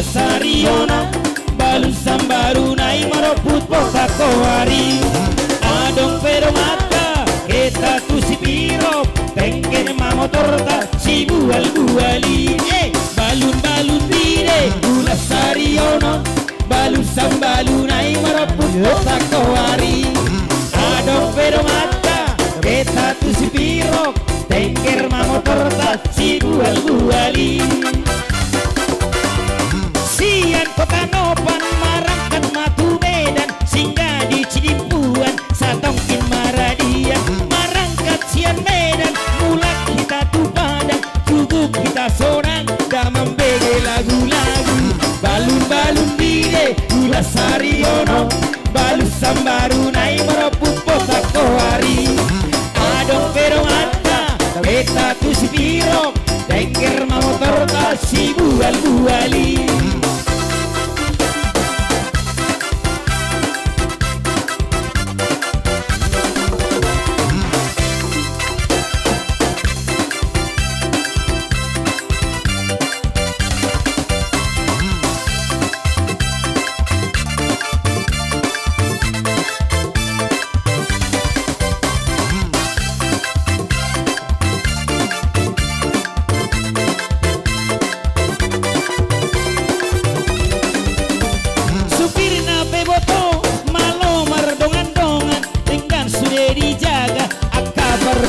Sariyona balu sambaru nai maroput poka koari adong pero mata kita tu si piro tengken mamotor ta si bual buali balun dire gula Sariyona balu sambalu nai maroput poka koari adong pero mata kita tu si piro tengken mamotor ta si bual buali. Sian kota Nopan marangkat matu Medan singgah di Cidimpuan satongkin Maradian marangkat sian Medan mulak kita tu Padang cukup kita sorang dah membege lagu-lagu balun dire gula Sariyona balu sambaru nai merebut kota kohari adong pero mata beta tu si piro tengker mamotor kasih bual-buali.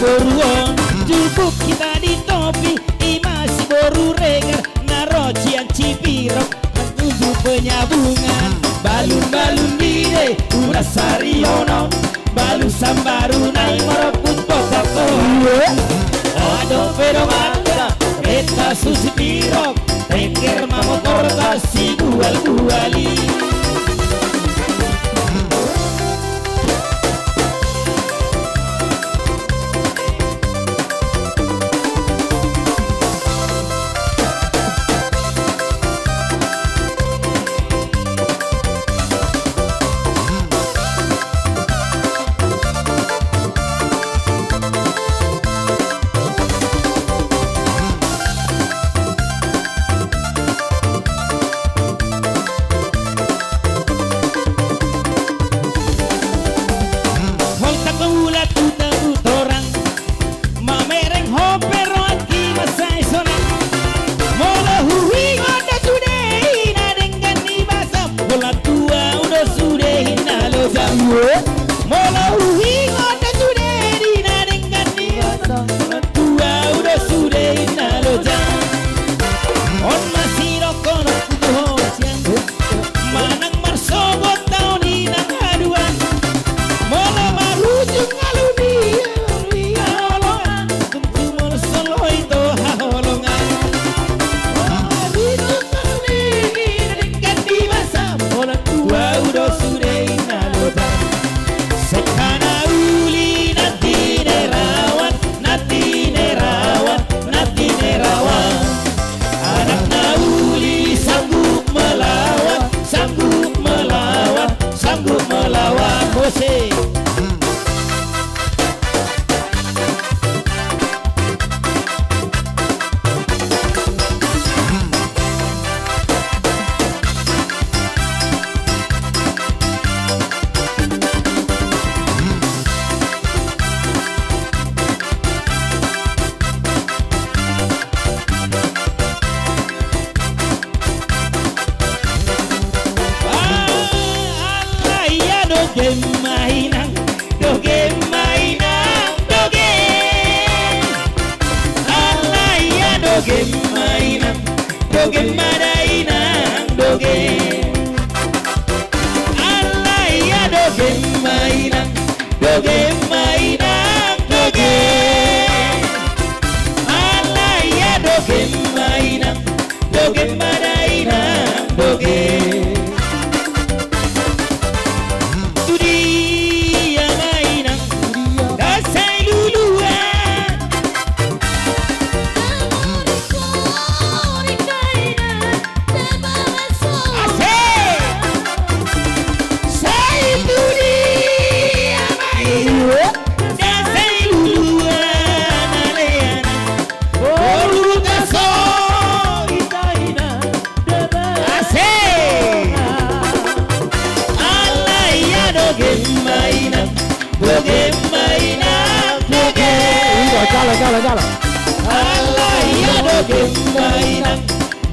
Boruon jubuk kita di topi imasi boru regar narocian cipirok menuju penyambungan balun dire gula Sariyona balu sambaru nai merebut kota kohari ado pero mata beta susi pirok tengker mamotor kasih bual-buali.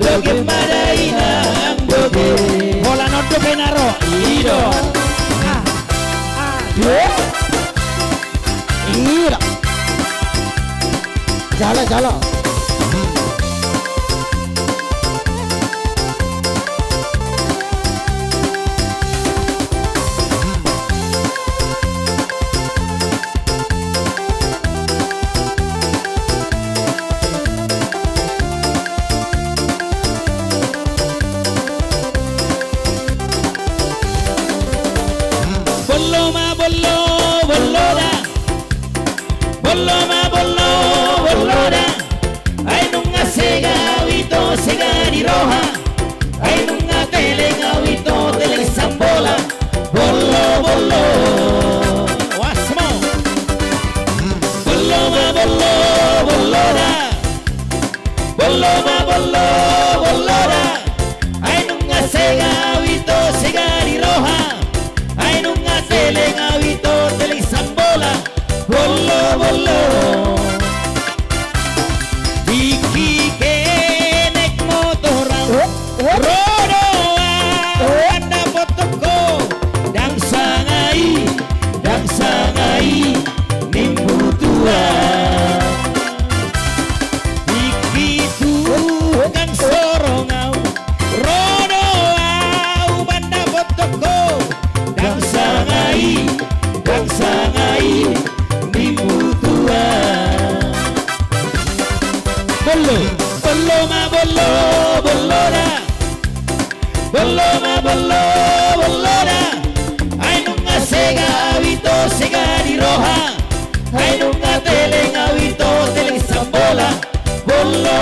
Doge madainang doge. Bola no doge naro. Ido. Iya. Jala. Bollora. Ay nunga segavito segari roja. Ay nunga telegavito telesambola. Bollo. Wasmo. Bollora. Bollora. Ay nunga segavito segari roja. Ay nunga telegavito telesambola. Bollo. Diki kenek motoran Rodo anda potoko Dan sangai Nimbu tua Diki tukang sorongau Rodo anda potoko Dan sangai Nimbu tua Bollora. Ay nunga segavito segari roja. Ay nunga telegavito telesambola. Bollo.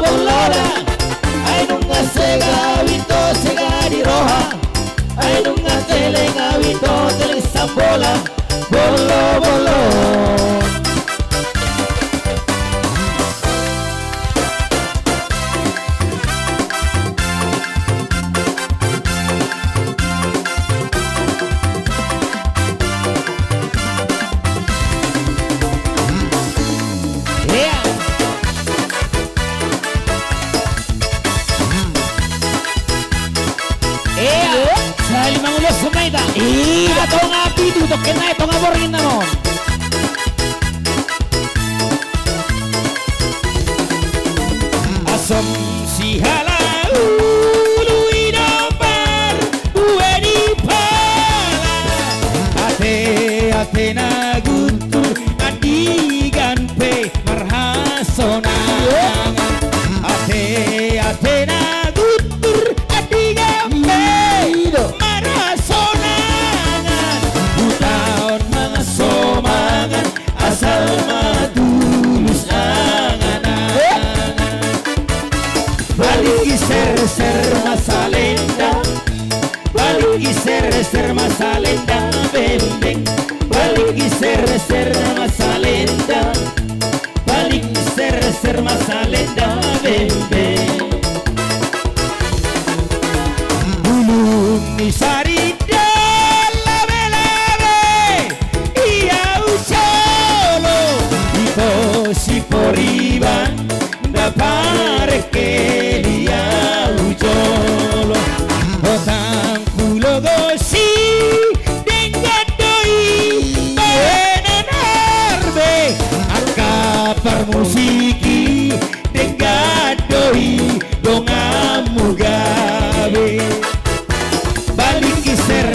Bollora. Ay nunga segavito segari roja. Ay nunga telegavito telesambola. Bollo. Sali mangulo sumaida. Atong api tutok kena itong aborin na nun. Asom si hala uluido par ueni pala. Ate na gutur adigan pe marhasonangan. Ate na gutur adigan pe marhasonangan. Butaon mga somangan asal matulus angan. Balik ser masalenda. Balik ser masalenda. Bembeng. Balik ser masalenda. Balik ser masalenda. Bembeng. Bulung ni sarida lave iya ucholo. Ito si poriban da pare que dia ucholo. Otang kulo gosi dengadoi benanarbe akapar musiki dengadoi dongamu gabe. Balik ser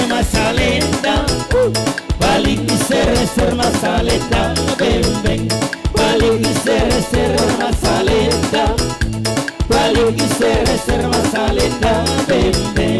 masalenda. Balik ser masalenda. Bembeng. Balik ser masalenda. Balik ser masalenda. Bembeng.